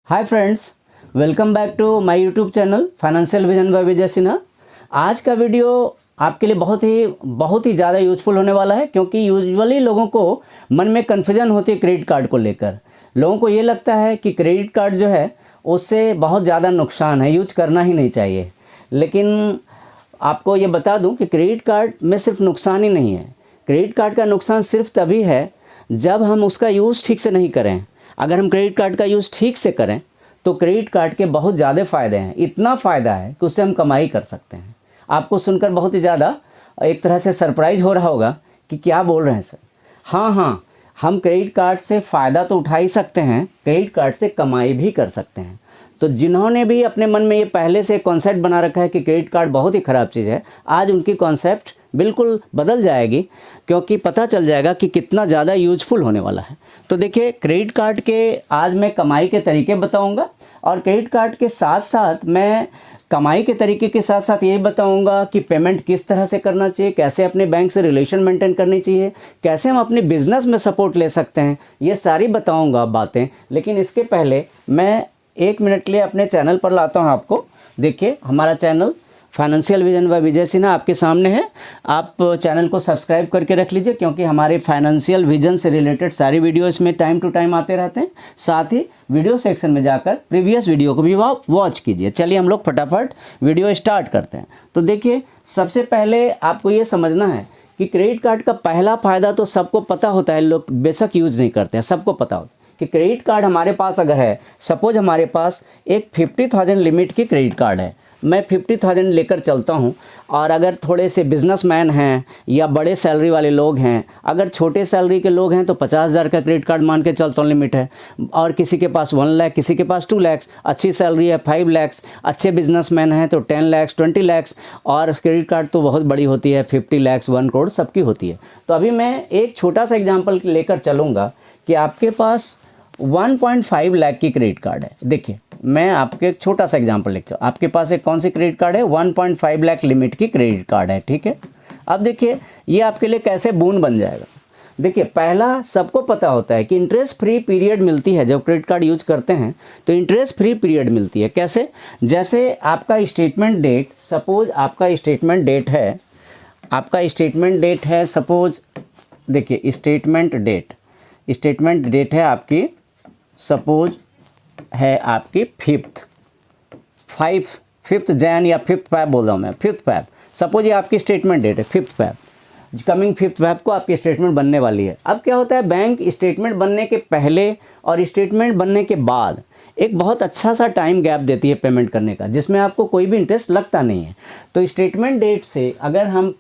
Hi friends, welcome back to my YouTube channel financial vision by Vijay Sinha. आज का video आपके लिए बहुत ही ज़्यादा यूजफुल होने वाला है, क्योंकि यूजुअली लोगों को मन में कन्फ्यूजन होती है क्रेडिट कार्ड को लेकर। लोगों को ये लगता है कि क्रेडिट कार्ड जो है उससे बहुत ज़्यादा नुकसान है, यूज करना ही नहीं चाहिए। लेकिन आपको ये बता दूं कि क्रेडिट कार्ड में सिर्फ नुकसान ही नहीं है। क्रेडिट कार्ड का नुकसान सिर्फ तभी है जब हम उसका यूज़ ठीक से नहीं करें। अगर हम क्रेडिट कार्ड का यूज़ ठीक से करें तो क्रेडिट कार्ड के बहुत ज़्यादा फ़ायदे हैं। इतना फ़ायदा है कि उससे हम कमाई कर सकते हैं। आपको सुनकर बहुत ही ज़्यादा एक तरह से सरप्राइज़ हो रहा होगा कि क्या बोल रहे हैं सर। हाँ, हम क्रेडिट कार्ड से फ़ायदा तो उठा ही सकते हैं, क्रेडिट कार्ड से कमाई भी कर सकते हैं। तो जिन्होंने भी अपने मन में ये पहले से कॉन्सेप्ट बना रखा है कि क्रेडिट कार्ड बहुत ही ख़राब चीज़ है, आज उनकी कॉन्सेप्ट बिल्कुल बदल जाएगी, क्योंकि पता चल जाएगा कि कितना ज़्यादा यूजफुल होने वाला है। तो देखिए, क्रेडिट कार्ड के आज मैं कमाई के तरीके बताऊंगा, और क्रेडिट कार्ड के साथ साथ मैं कमाई के तरीके के साथ साथ ये बताऊंगा कि पेमेंट किस तरह से करना चाहिए, कैसे अपने बैंक से रिलेशन मेंटेन करनी चाहिए, कैसे हम अपने बिज़नेस में सपोर्ट ले सकते हैं, ये सारी बताऊँगा बातें। लेकिन इसके पहले मैं 1 मिनट के लिए अपने चैनल पर लाता हूँ आपको। देखिए, हमारा channel financial vision by Vijay Sinha आपके सामने है। आप चैनल को सब्सक्राइब करके रख लीजिए, क्योंकि हमारे फाइनेंशियल विजन से रिलेटेड सारी वीडियो इसमें टाइम टू टाइम आते रहते हैं। साथ ही वीडियो सेक्शन में जाकर प्रीवियस वीडियो को भी वॉच कीजिए। चलिए हम लोग फटाफट वीडियो स्टार्ट करते हैं। तो देखिए, सबसे पहले आपको ये समझना है कि क्रेडिट कार्ड का पहला फ़ायदा तो सबको पता होता है, लोग बेशक यूज़ नहीं करते हैं, सबको पता होता है कि क्रेडिट कार्ड हमारे पास अगर है, सपोज हमारे पास एक 50,000 लिमिट की क्रेडिट कार्ड है, मैं 50,000 लेकर चलता हूं, और अगर थोड़े से बिजनेसमैन हैं या बड़े सैलरी वाले लोग हैं, अगर छोटे सैलरी के लोग हैं तो 50,000 का क्रेडिट कार्ड मान के चलता हूँ लिमिट है, और किसी के पास 1 लाख, किसी के पास 2 लाख, अच्छी सैलरी है 5 लाख, अच्छे बिजनेसमैन हैं तो 10 लाख, 20 लाख, और क्रेडिट कार्ड तो बहुत बड़ी होती है, 50 लाख, 1 करोड़ सबकी होती है। तो अभी मैं एक छोटा सा एग्जाम्पल लेकर चलूँगा कि आपके पास 1.5 लाख की क्रेडिट कार्ड है। देखिए, मैं आपके एक छोटा सा एग्जांपल लिखता हूँ। आपके पास एक कौन सी क्रेडिट कार्ड है? 1.5 लाख लिमिट की क्रेडिट कार्ड है, ठीक है। अब देखिए, ये आपके लिए कैसे बून बन जाएगा। देखिए, पहला सबको पता होता है कि इंटरेस्ट फ्री पीरियड मिलती है। जब क्रेडिट कार्ड यूज करते हैं तो इंटरेस्ट फ्री पीरियड मिलती है। कैसे? जैसे आपका स्टेटमेंट डेट, सपोज आपका स्टेटमेंट डेट है, सपोज देखिए स्टेटमेंट डेट है आपकी, सपोज है आपकी 5th जैन या 5th फैब बोल रहा हूँ मैं, 5th फैब। सपोज ये आपकी स्टेटमेंट डेट है 5th fab, coming 5th fab को आपकी स्टेटमेंट बनने वाली है। अब क्या होता है, बैंक स्टेटमेंट बनने के पहले और स्टेटमेंट बनने के बाद एक बहुत अच्छा सा टाइम गैप देती है पेमेंट करने का, जिसमें आपको कोई भी इंटरेस्ट लगता नहीं है। तो स्टेटमेंट डेट से अगर हम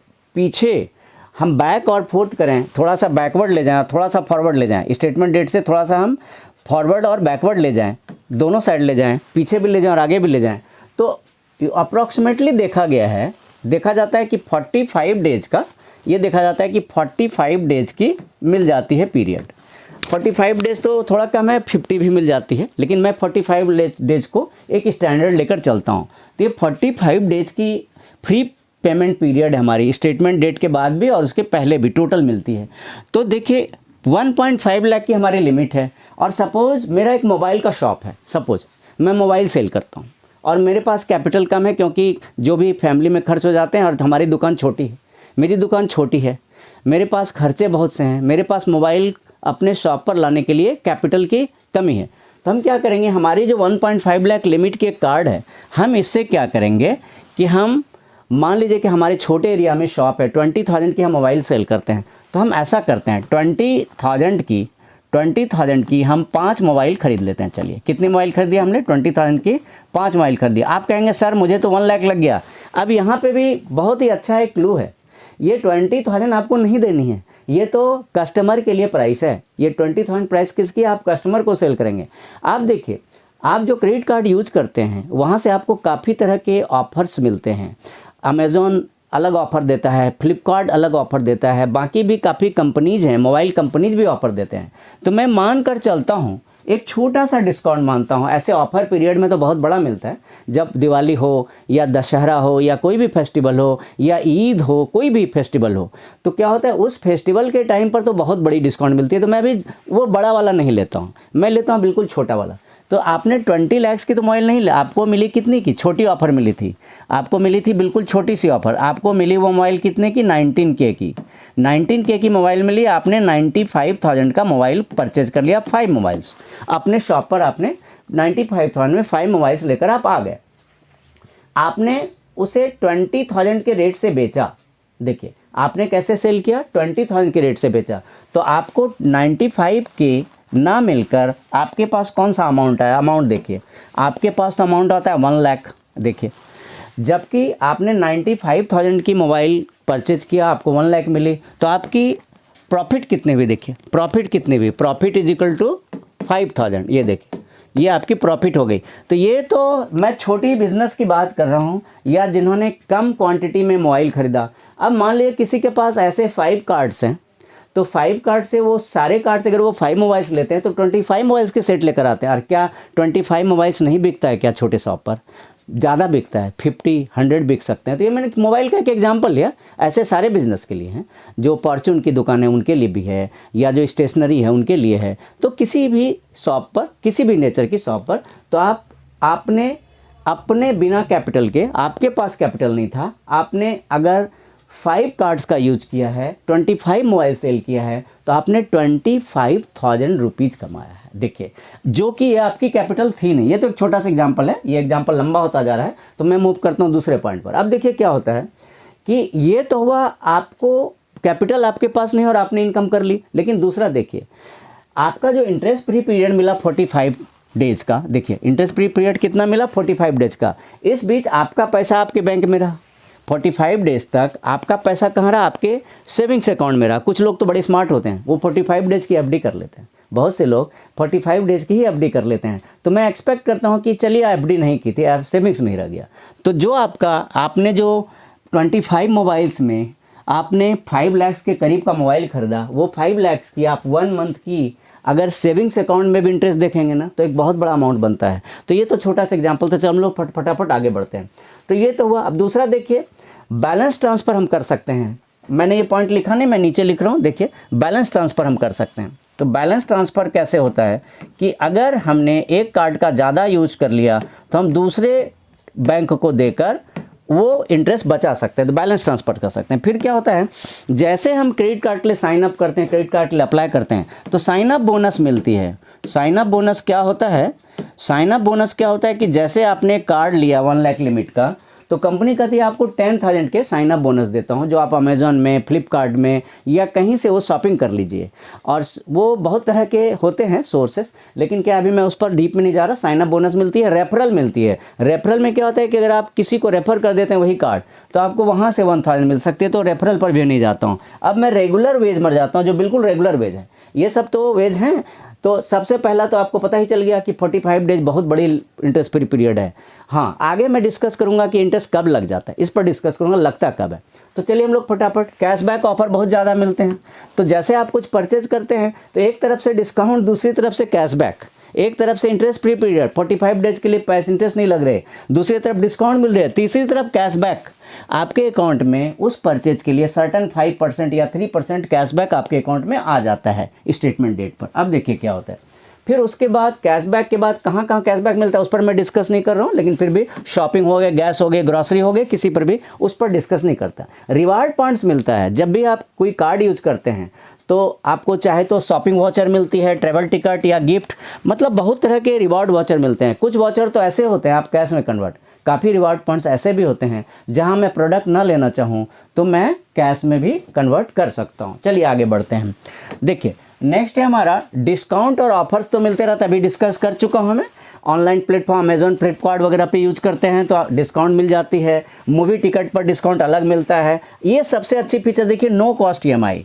बैक और फोर्थ करें, थोड़ा सा बैकवर्ड ले जाएं और थोड़ा सा फॉरवर्ड ले जाएं, स्टेटमेंट डेट से थोड़ा सा हम फॉरवर्ड और बैकवर्ड ले जाएं, दोनों साइड ले जाएं, पीछे भी ले जाएं और आगे भी ले जाएं, तो अप्रॉक्सीमेटली देखा जाता है कि 45 डेज का, ये देखा जाता है कि 45 डेज की मिल जाती है पीरियड। 45 डेज तो थोड़ा कम है, 50 भी मिल जाती है, लेकिन मैं 45 डेज को एक स्टैंडर्ड लेकर चलता हूँ। तो ये 45 डेज की फ्री पेमेंट पीरियड है हमारी, स्टेटमेंट डेट के बाद भी और उसके पहले भी टोटल मिलती है। तो देखिए, 1.5 लाख की हमारी लिमिट है, और सपोज मेरा एक मोबाइल का शॉप है, सपोज मैं मोबाइल सेल करता हूँ और मेरे पास कैपिटल कम है, क्योंकि जो भी फैमिली में खर्च हो जाते हैं, और हमारी दुकान छोटी है, मेरी दुकान छोटी है, मेरे पास खर्चे बहुत से हैं, मेरे पास मोबाइल अपने शॉप पर लाने के लिए कैपिटल की कमी है। तो हम क्या करेंगे, हमारी जो 1.5 लाख लिमिट की एक कार्ड है, हम इससे क्या करेंगे कि हम मान लीजिए कि हमारे छोटे एरिया में शॉप है, 20,000 की हम मोबाइल सेल करते हैं, तो हम ऐसा करते हैं 20,000 की हम 5 मोबाइल खरीद लेते हैं। चलिए, कितनी मोबाइल खरीदी हमने? 20,000 की 5 मोबाइल खरीदी। आप कहेंगे सर मुझे तो 1 लाख लग गया। अब यहाँ पे भी बहुत ही अच्छा एक क्लू है, ये 20,000 आपको नहीं देनी है, ये तो कस्टमर के लिए प्राइस है। ये 20,000 प्राइस किसकी? आप कस्टमर को सेल करेंगे। आप देखिए, आप जो क्रेडिट कार्ड यूज करते हैं वहाँ से आपको काफ़ी तरह के ऑफर्स मिलते हैं। अमेज़ॉन अलग ऑफ़र देता है, फ्लिपकार्ट अलग ऑफ़र देता है, बाकी भी काफ़ी कंपनीज़ हैं, मोबाइल कंपनीज़ भी ऑफ़र देते हैं। तो मैं मान कर चलता हूँ, एक छोटा सा डिस्काउंट मानता हूँ। ऐसे ऑफ़र पीरियड में तो बहुत बड़ा मिलता है, जब दिवाली हो या दशहरा हो या कोई भी फेस्टिवल हो या ईद हो, कोई भी फेस्टिवल हो, तो क्या होता है उस फेस्टिवल के टाइम पर तो बहुत बड़ी डिस्काउंट मिलती है। तो मैं भी वो बड़ा वाला नहीं लेता हूँ, मैं लेता हूँ बिल्कुल छोटा वाला। तो आपने 20 लाख की तो मोबाइल नहीं लिया, आपको मिली कितनी की, छोटी ऑफ़र मिली थी, आपको मिली थी बिल्कुल छोटी सी ऑफ़र। आपको मिली वो मोबाइल कितने की, 19K की, 19K की मोबाइल मिली। आपने 95,000 का मोबाइल परचेज कर लिया, 5 मोबाइल्स अपने शॉप पर, आपने 95,000 में 5 मोबाइल्स लेकर आप आ गए। आपने उसे 20,000 के रेट से बेचा। देखिए आपने कैसे सेल किया, 20,000 के रेट से बेचा, तो आपको 95K ना मिलकर आपके पास कौन सा अमाउंट आया, अमाउंट देखिए, आपके पास अमाउंट आता है 1 लाख। देखिए जबकि आपने 95,000 की मोबाइल परचेज किया, आपको 1 लाख मिली, तो आपकी प्रॉफिट कितने हुई, देखिए प्रॉफिट कितनी हुई, प्रॉफिट इज इक्वल टू 5,000। ये देखिए ये आपकी प्रॉफिट हो गई। तो ये तो मैं छोटी बिजनेस की बात कर रहा हूँ, या जिन्होंने कम क्वांटिटी में मोबाइल ख़रीदा। अब मान लीजिए किसी के पास ऐसे 5 कार्ड्स हैं, तो 5 कार्ड से वो सारे कार्ड से अगर वो 5 मोबाइल्स लेते हैं तो 25 मोबाइल्स के सेट लेकर आते हैं। और क्या 25 मोबाइल्स नहीं बिकता है क्या छोटे शॉप पर, ज़्यादा बिकता है, 50 100 बिक सकते हैं। तो ये मैंने मोबाइल का एक एग्जांपल लिया, ऐसे सारे बिजनेस के लिए हैं, जो फॉर्चून की दुकान है उनके लिए भी है, या जो स्टेशनरी है उनके लिए है। तो किसी भी शॉप पर, किसी भी नेचर की शॉप पर, तो आपने अपने बिना कैपिटल के, आपके पास कैपिटल नहीं था, आपने अगर 5 कार्ड्स का यूज किया है, 25 मोबाइल सेल किया है, तो आपने 25,000 रुपीज़ कमाया है। देखिए जो कि ये आपकी कैपिटल थी नहीं। ये तो एक छोटा सा एग्जांपल है, ये एग्जांपल लंबा होता जा रहा है, तो मैं मूव करता हूँ दूसरे पॉइंट पर। अब देखिए क्या होता है कि ये तो हुआ, आपको कैपिटल आपके पास नहीं और आपने इनकम कर ली। लेकिन दूसरा देखिए, आपका जो इंटरेस्ट फ्री पीरियड मिला 45 डेज का, देखिए इंटरेस्ट फ्री पीरियड कितना मिला, 45 डेज का। इस बीच आपका पैसा आपके बैंक में रहा, 45 डेज तक आपका पैसा कहाँ रहा, आपके सेविंग्स अकाउंट में रहा। कुछ लोग तो बड़े स्मार्ट होते हैं, वो 45 डेज की एफडी कर लेते हैं, बहुत से लोग 45 डेज की ही एफडी कर लेते हैं। तो मैं एक्सपेक्ट करता हूँ कि चलिए एफडी नहीं की थी, आप सेविंग्स में ही रह गया। तो जो आपने जो 25 मोबाइल्स में आपने 5 लाख के करीब का मोबाइल ख़रीदा, वो 5 लाख की आप 1 मंथ की अगर सेविंग्स अकाउंट में भी इंटरेस्ट देखेंगे ना, तो एक बहुत बड़ा अमाउंट बनता है। तो ये तो छोटा सा एग्जांपल था, चलो हम लोग फटाफट आगे बढ़ते हैं। तो ये तो हुआ। अब दूसरा देखिए, बैलेंस ट्रांसफ़र हम कर सकते हैं। मैंने ये पॉइंट लिखा नहीं, मैं नीचे लिख रहा हूँ, देखिए बैलेंस ट्रांसफ़र हम कर सकते हैं। तो बैलेंस ट्रांसफ़र कैसे होता है कि अगर हमने एक कार्ड का ज़्यादा यूज कर लिया तो हम दूसरे बैंक को देकर वो इंटरेस्ट बचा सकते हैं, तो बैलेंस ट्रांसफ़र कर सकते हैं। फिर क्या होता है, जैसे हम क्रेडिट कार्ड के लिए साइन अप करते हैं, क्रेडिट कार्ड के लिए अप्लाई करते हैं, तो साइन अप बोनस मिलती है। साइन अप बोनस क्या होता है, साइन अप बोनस क्या होता है कि जैसे आपने कार्ड लिया 1 लाख लिमिट का, तो कंपनी कहती है आपको 10,000 के साइन अप बोनस देता हूं, जो आप अमेज़ॉन में, फ्लिपकार्ट में या कहीं से वो शॉपिंग कर लीजिए। और वो बहुत तरह के होते हैं सोर्सेस, लेकिन क्या अभी मैं उस पर डीप में नहीं जा रहा। साइन अप बोनस मिलती है, रेफरल मिलती है। रेफरल में क्या होता है कि अगर आप किसी को रेफर कर देते हैं वही कार्ड, तो आपको वहाँ से 1,000 मिल सकती है। तो रेफरल पर भी नहीं जाता हूँ। अब मैं रेगुलर वेज मर जाता हूँ, जो बिल्कुल रेगुलर वेज है। ये सब तो वेज हैं। तो सबसे पहला तो आपको पता ही चल गया कि 45 डेज बहुत बड़ी इंटरेस्ट फ्री पीरियड है। हाँ, आगे मैं डिस्कस करूंगा कि इंटरेस्ट कब लग जाता है, इस पर डिस्कस करूंगा, लगता कब है। तो चलिए हम लोग फटाफट, कैशबैक ऑफर बहुत ज़्यादा मिलते हैं। तो जैसे आप कुछ परचेज करते हैं तो एक तरफ से डिस्काउंट, दूसरी तरफ से कैशबैक, एक तरफ से इंटरेस्ट फ्री पीरियड 45 डेज के लिए पैसे इंटरेस्ट नहीं लग रहे, दूसरी तरफ डिस्काउंट मिल रहे हैं, तीसरी तरफ कैशबैक। आपके अकाउंट में उस परचेज के लिए सर्टन 5% या 3% कैशबैक आपके अकाउंट में आ जाता है स्टेटमेंट डेट पर। अब देखिए क्या होता है। फिर उसके बाद कैशबैक के बाद कहाँ कहाँ कैशबैक मिलता है उस पर मैं डिस्कस नहीं कर रहा हूँ, लेकिन फिर भी शॉपिंग हो गए, गैस हो गए, ग्रॉसरी हो गए, किसी पर भी उस पर डिस्कस नहीं करता। रिवार्ड पॉइंट्स मिलता है। जब भी आप कोई कार्ड यूज करते हैं तो आपको चाहे तो शॉपिंग वाउचर मिलती है, ट्रैवल टिकट या गिफ्ट, मतलब बहुत तरह के रिवार्ड वाउचर मिलते हैं। कुछ वाउचर तो ऐसे होते हैं आप कैश में कन्वर्ट, काफ़ी रिवार्ड पॉइंट्स ऐसे भी होते हैं जहां मैं प्रोडक्ट ना लेना चाहूं तो मैं कैश में भी कन्वर्ट कर सकता हूं। चलिए आगे बढ़ते हैं। देखिए नेक्स्ट है हमारा डिस्काउंट और ऑफर्स तो मिलते रहता है, अभी डिस्कस कर चुका हूं मैं। ऑनलाइन प्लेटफॉर्म अमेजॉन, फ्लिपकार्ट वगैरह पे यूज करते हैं तो डिस्काउंट मिल जाती है। मूवी टिकट पर डिस्काउंट अलग मिलता है। ये सबसे अच्छी फीचर देखिए, नो कॉस्ट EMI।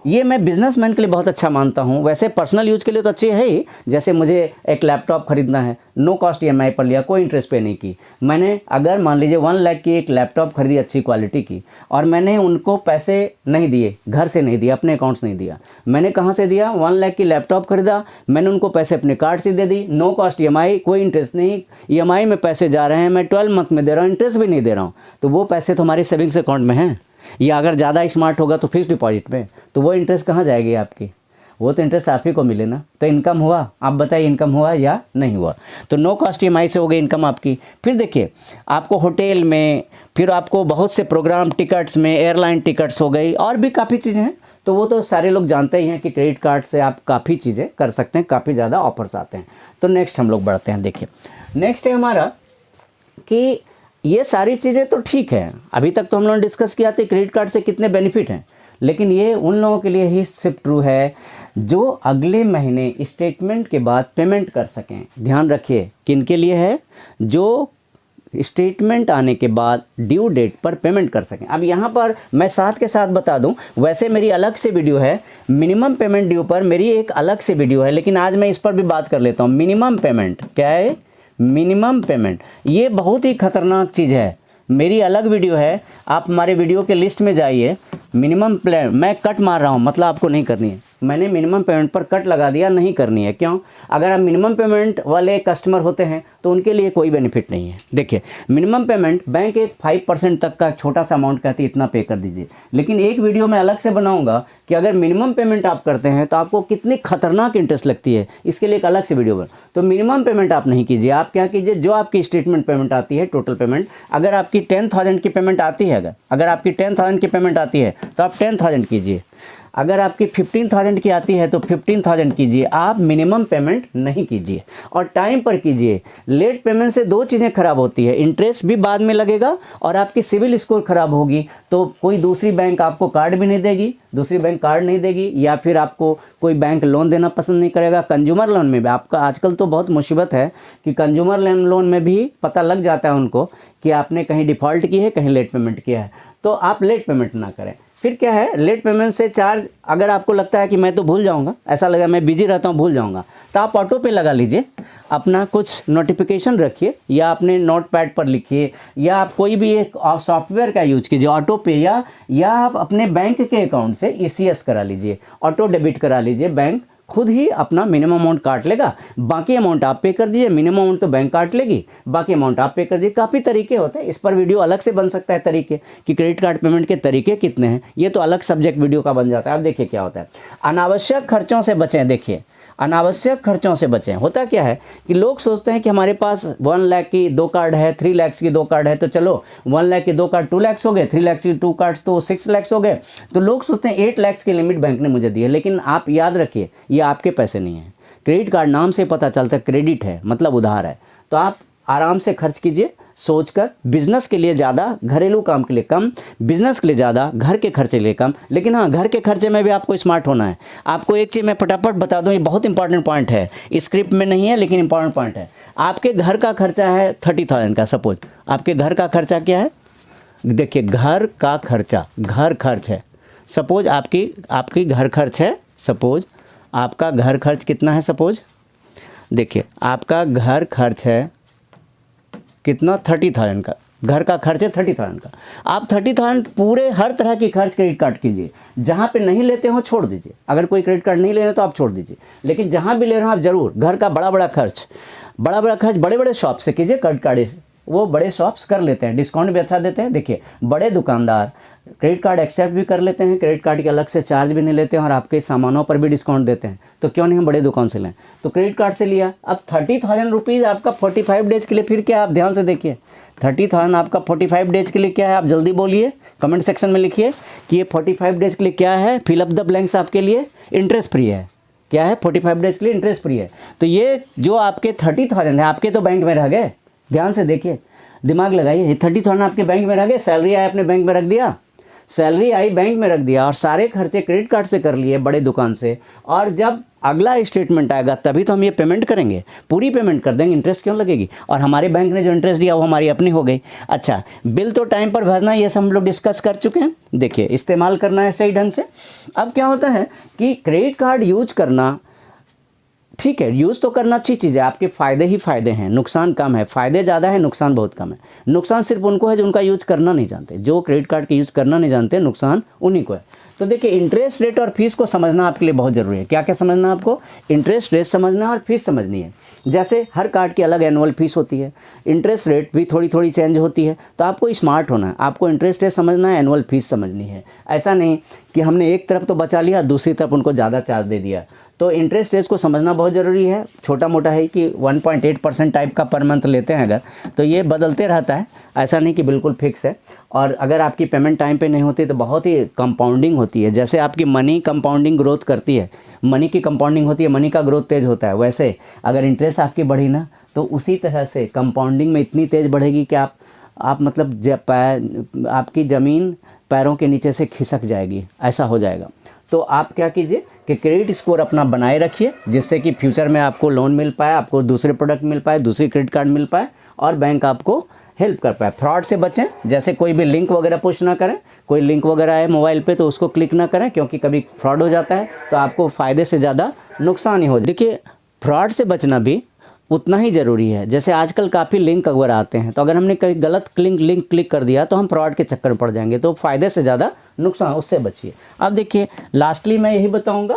ये मैं बिजनेसमैन के लिए बहुत अच्छा मानता हूँ। वैसे पर्सनल यूज के लिए तो अच्छी है ही। जैसे मुझे एक लैपटॉप खरीदना है, नो कॉस्ट EMI पर लिया, कोई इंटरेस्ट पे नहीं की। मैंने अगर मान लीजिए 1 लाख की एक लैपटॉप खरीदी अच्छी क्वालिटी की, और मैंने उनको पैसे नहीं दिए, घर से नहीं दिया, अपने अकाउंट से नहीं दिया, मैंने कहाँ से दिया, 1 लाख की लैपटॉप खरीदा, मैंने उनको पैसे अपने कार्ड से दे दी, नो कॉस्ट EMI, कोई इंटरेस्ट नहीं। EMI में पैसे जा रहे हैं, मैं 12 मंथ में दे रहा हूँ, इंटरेस्ट भी नहीं दे रहा हूँ। तो वो पैसे तो हमारे सेविंग्स अकाउंट में हैं, या अगर ज़्यादा स्मार्ट होगा तो फिक्स डिपॉजिट में, तो वो इंटरेस्ट कहाँ जाएगी आपकी, वो तो इंटरेस्ट आप ही को मिले ना। तो इनकम हुआ, आप बताइए इनकम हुआ या नहीं हुआ। तो नो कॉस्ट EMI से हो गई इनकम आपकी। फिर देखिए आपको होटल में, फिर आपको बहुत से प्रोग्राम टिकट्स में, एयरलाइन टिकट्स हो गई, और भी काफ़ी चीज़ें हैं। तो वो तो सारे लोग जानते ही हैं कि क्रेडिट कार्ड से आप काफ़ी चीज़ें कर सकते हैं, काफ़ी ज़्यादा ऑफर्स आते हैं। तो नेक्स्ट हम लोग बढ़ते हैं। देखिए नेक्स्ट है हमारा कि ये सारी चीज़ें तो ठीक है, अभी तक तो हम लोगों ने डिस्कस किया था क्रेडिट कार्ड से कितने बेनिफिट हैं, लेकिन ये उन लोगों के लिए ही सिर्फ ट्रू है जो अगले महीने स्टेटमेंट के बाद पेमेंट कर सकें। ध्यान रखिए किनके लिए है, जो स्टेटमेंट आने के बाद ड्यू डेट पर पेमेंट कर सकें। अब यहाँ पर मैं साथ के साथ बता दूं, वैसे मेरी अलग से वीडियो है मिनिमम पेमेंट ड्यू पर, मेरी एक अलग से वीडियो है, लेकिन आज मैं इस पर भी बात कर लेता हूँ। मिनिमम पेमेंट क्या है, मिनिमम पेमेंट ये बहुत ही खतरनाक चीज़ है, मेरी अलग वीडियो है, आप हमारे वीडियो के लिस्ट में जाइए। मिनिमम प्लान मैं कट मार रहा हूँ, मतलब आपको नहीं करनी है, मैंने मिनिमम पेमेंट पर कट लगा दिया, नहीं करनी है। क्यों? अगर आप मिनिमम पेमेंट वाले कस्टमर होते हैं तो उनके लिए कोई बेनिफिट नहीं है। देखिए मिनिमम पेमेंट बैंक एक 5% तक का छोटा सा अमाउंट कहती है, इतना पे कर दीजिए, लेकिन एक वीडियो मैं अलग से बनाऊंगा कि अगर मिनिमम पेमेंट आप करते हैं तो आपको कितनी खतरनाक इंटरेस्ट लगती है, इसके लिए एक अलग से वीडियो बना। तो मिनिमम पेमेंट आप नहीं कीजिए, आप क्या कीजिए, जो आपकी स्टेटमेंट पेमेंट आती है, टोटल पेमेंट, अगर आपकी 10,000 की पेमेंट आती है, अगर आपकी 10,000 की पेमेंट आती है तो आप 10,000 कीजिए। अगर आपकी 15,000 की आती है तो 15,000 कीजिए, आप मिनिमम पेमेंट नहीं कीजिए और टाइम पर कीजिए। लेट पेमेंट से दो चीज़ें खराब होती है, इंटरेस्ट भी बाद में लगेगा और आपकी सिविल स्कोर खराब होगी, तो कोई दूसरी बैंक आपको कार्ड भी नहीं देगी, दूसरी बैंक कार्ड नहीं देगी, या फिर आपको कोई बैंक लोन देना पसंद नहीं करेगा। कंज्यूमर लोन में भी आपका आजकल तो बहुत मुसीबत है कि कंज्यूमर लोन में भी पता लग जाता है उनको कि आपने कहीं डिफ़ॉल्ट की है, कहीं लेट पेमेंट किया है, तो आप लेट पेमेंट ना करें। फिर क्या है, लेट पेमेंट से चार्ज, अगर आपको लगता है कि मैं तो भूल जाऊंगा, ऐसा लगा मैं बिजी रहता हूं भूल जाऊंगा, तो आप ऑटो पे लगा लीजिए, अपना कुछ नोटिफिकेशन रखिए या अपने नोट पैड पर लिखिए, या आप कोई भी एक सॉफ्टवेयर का यूज कीजिए ऑटो पे, या आप अपने बैंक के अकाउंट से ECS करा लीजिए, ऑटो डेबिट करा लीजिए, बैंक खुद ही अपना मिनिमम अमाउंट काट लेगा, बाकी अमाउंट आप पे कर दीजिए। मिनिमम अमाउंट तो बैंक काट लेगी, बाकी अमाउंट आप पे कर दीजिए। काफ़ी तरीके होते हैं, इस पर वीडियो अलग से बन सकता है तरीके कि क्रेडिट कार्ड पेमेंट के तरीके कितने हैं, ये तो अलग सब्जेक्ट वीडियो का बन जाता है। अब देखिए क्या होता है, अनावश्यक खर्चों से बचें। देखिए अनावश्यक खर्चों से बचें। होता क्या है कि लोग सोचते हैं कि हमारे पास 1 लाख की 2 कार्ड है, 3 लाख की 2 कार्ड है, तो चलो 1 लाख की 2 कार्ड 2 लाख हो गए, 3 लाख की 2 कार्ड्स तो 6 लाख हो गए। तो लोग सोचते हैं 8 लाख की लिमिट बैंक ने मुझे दी है, लेकिन आप याद रखिए ये आपके पैसे नहीं हैं। क्रेडिट कार्ड नाम से पता चलता है क्रेडिट है, मतलब उधार है। तो आप आराम से खर्च कीजिए सोचकर, बिजनेस के लिए ज़्यादा, घरेलू काम के लिए कम, बिजनेस के लिए ज़्यादा, घर के खर्चे के लिए कम। लेकिन हाँ, घर के खर्चे में भी आपको स्मार्ट होना है। आपको एक चीज़ मैं फटाफट बता दूं, ये बहुत इंपॉर्टेंट पॉइंट है, स्क्रिप्ट में नहीं है लेकिन इंपॉर्टेंट पॉइंट है। आपके घर का खर्चा है 30,000 का, सपोज आपके घर का खर्चा क्या है, देखिए घर का खर्चा, घर खर्च है, सपोज आपकी घर खर्च है, सपोज आपका घर खर्च कितना है, सपोज देखिए आपका घर खर्च है कितना, 30,000 का घर का खर्च है, 30,000 का। आप 30,000 पूरे हर तरह की खर्च क्रेडिट कार्ड कीजिए। जहाँ पे नहीं लेते हो छोड़ दीजिए, अगर कोई क्रेडिट कार्ड नहीं ले रहे तो आप छोड़ दीजिए, लेकिन जहाँ भी ले रहे हो आप जरूर घर का बड़ा बड़ा खर्च बड़े बड़े शॉप से कीजिए। क्रेडिट कार्ड वो बड़े शॉप्स कर लेते हैं, डिस्काउंट भी अच्छा देते हैं। देखिए बड़े दुकानदार क्रेडिट कार्ड एक्सेप्ट भी कर लेते हैं, क्रेडिट कार्ड के अलग से चार्ज भी नहीं लेते हैं और आपके सामानों पर भी डिस्काउंट देते हैं। तो क्यों नहीं हम बड़े दुकान से लें। तो क्रेडिट कार्ड से लिया, अब 30,000 रुपीज़ आपका 45 डेज के लिए। फिर क्या, आप ध्यान से देखिए 30,000 आपका 45 डेज के लिए क्या है, आप जल्दी बोलिए, कमेंट सेक्शन में लिखिए कि ये 45 डेज के लिए क्या है। फिलअप द ब्लैंक्स आपके लिए इंटरेस्ट फ्री है। क्या है, 45 डेज के लिए इंटरेस्ट फ्री है। तो ये जो आपके 30,000 है आपके तो बैंक में रह गए, ध्यान से देखिए, दिमाग लगाइए। ये 30,000 आपके बैंक में रह गए, सैलरी आया अपने बैंक में रख दिया, सैलरी आई बैंक में रख दिया और सारे खर्चे क्रेडिट कार्ड से कर लिए बड़े दुकान से, और जब अगला स्टेटमेंट आएगा तभी तो हम ये पेमेंट करेंगे, पूरी पेमेंट कर देंगे, इंटरेस्ट क्यों लगेगी। और हमारे बैंक ने जो इंटरेस्ट दिया वो हमारी अपनी हो गई। अच्छा, बिल तो टाइम पर भरना, ये सब हम लोग डिस्कस कर चुके हैं। देखिए इस्तेमाल करना है सही ढंग से। अब क्या होता है कि क्रेडिट कार्ड यूज करना ठीक है, यूज़ तो करना अच्छी चीज़ है, आपके फ़ायदे ही फ़ायदे हैं, नुकसान कम है। फ़ायदे ज़्यादा है, नुकसान बहुत कम है। नुकसान सिर्फ उनको है जो उनका यूज़ करना नहीं जानते, जो क्रेडिट कार्ड का यूज़ करना नहीं जानते, नुकसान उन्हीं को है। तो देखिए इंटरेस्ट रेट और फीस को समझना आपके लिए बहुत ज़रूरी है। क्या क्या समझना आपको? इंटरेस्ट रेट समझना और फीस समझनी है। जैसे हर कार्ड की अलग एनुअल फीस होती है, इंटरेस्ट रेट भी थोड़ी थोड़ी चेंज होती है। तो आपको स्मार्ट होना है, आपको इंटरेस्ट रेट समझना है, एनुअल फीस समझनी है। ऐसा नहीं कि हमने एक तरफ तो बचा लिया, दूसरी तरफ उनको ज़्यादा चार्ज दे दिया। तो इंटरेस्ट रेट को समझना बहुत ज़रूरी है। छोटा मोटा है कि 1.8% टाइप का पर मंथ लेते हैं अगर, तो ये बदलते रहता है, ऐसा नहीं कि बिल्कुल फिक्स है। और अगर आपकी पेमेंट टाइम पे नहीं होती तो बहुत ही कंपाउंडिंग होती है। जैसे आपकी मनी कंपाउंडिंग ग्रोथ करती है, मनी की कंपाउंडिंग होती है, मनी का ग्रोथ तेज़ होता है। वैसे अगर इंटरेस्ट आपकी बढ़ी ना, तो उसी तरह से कंपाउंडिंग में इतनी तेज़ बढ़ेगी कि आप मतलब आपकी ज़मीन पैरों के नीचे से खिसक जाएगी, ऐसा हो जाएगा। तो आप क्या कीजिए कि क्रेडिट स्कोर अपना बनाए रखिए, जिससे कि फ्यूचर में आपको लोन मिल पाए, आपको दूसरे प्रोडक्ट मिल पाए, दूसरी क्रेडिट कार्ड मिल पाए और बैंक आपको हेल्प कर पाए। फ्रॉड से बचें, जैसे कोई भी लिंक वगैरह पुश ना करें। कोई लिंक वगैरह है मोबाइल पे तो उसको क्लिक ना करें, क्योंकि कभी फ्रॉड हो जाता है तो आपको फ़ायदे से ज़्यादा नुकसान ही हो जाए। देखिए फ्रॉड से बचना भी उतना ही ज़रूरी है। जैसे आजकल काफ़ी लिंक अगर आते हैं, तो अगर हमने कहीं गलत लिंक क्लिक कर दिया तो हम फ्रॉड के चक्कर में पड़ जाएंगे। तो फ़ायदे से ज़्यादा नुकसान, उससे बचिए। अब देखिए लास्टली मैं यही बताऊंगा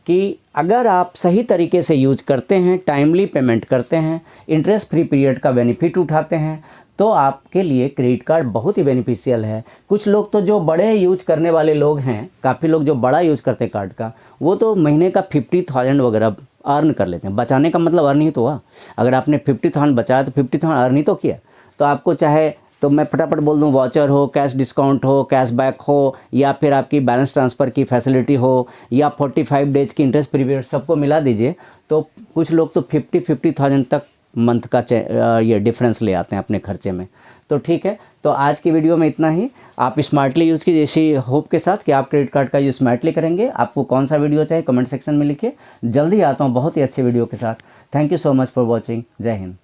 कि अगर आप सही तरीके से यूज करते हैं, टाइमली पेमेंट करते हैं, इंटरेस्ट फ्री पीरियड का बेनिफिट उठाते हैं, तो आपके लिए क्रेडिट कार्ड बहुत ही बेनिफिशियल है। कुछ लोग तो जो बड़े यूज करने वाले लोग हैं, काफ़ी लोग जो बड़ा यूज़ करते हैं कार्ड का, वो तो महीने का 50,000 वगैरह अर्न कर लेते हैं। बचाने का मतलब अर्न ही तो हुआ। अगर आपने 50,000 बचाया तो 50,000 अर्न ही तो किया। तो आपको चाहे तो मैं फटाफट बोल दूं, वाउचर हो, कैश डिस्काउंट हो, कैशबैक हो, या फिर आपकी बैलेंस ट्रांसफ़र की फैसिलिटी हो, या 45 डेज की इंटरेस्ट पीरियड, सबको मिला दीजिए तो कुछ लोग तो 50,000 तक मंथ का ये डिफरेंस ले आते हैं अपने खर्चे में। तो ठीक है, तो आज की वीडियो में इतना ही। आप स्मार्टली यूज़ कीजिए, इसी होप के साथ कि आप क्रेडिट कार्ड का यूज़ स्मार्टली करेंगे। आपको कौन सा वीडियो चाहिए कमेंट सेक्शन में लिखिए। जल्दी आता हूँ बहुत ही अच्छे वीडियो के साथ। Thank you so much for watching. जय हिंद।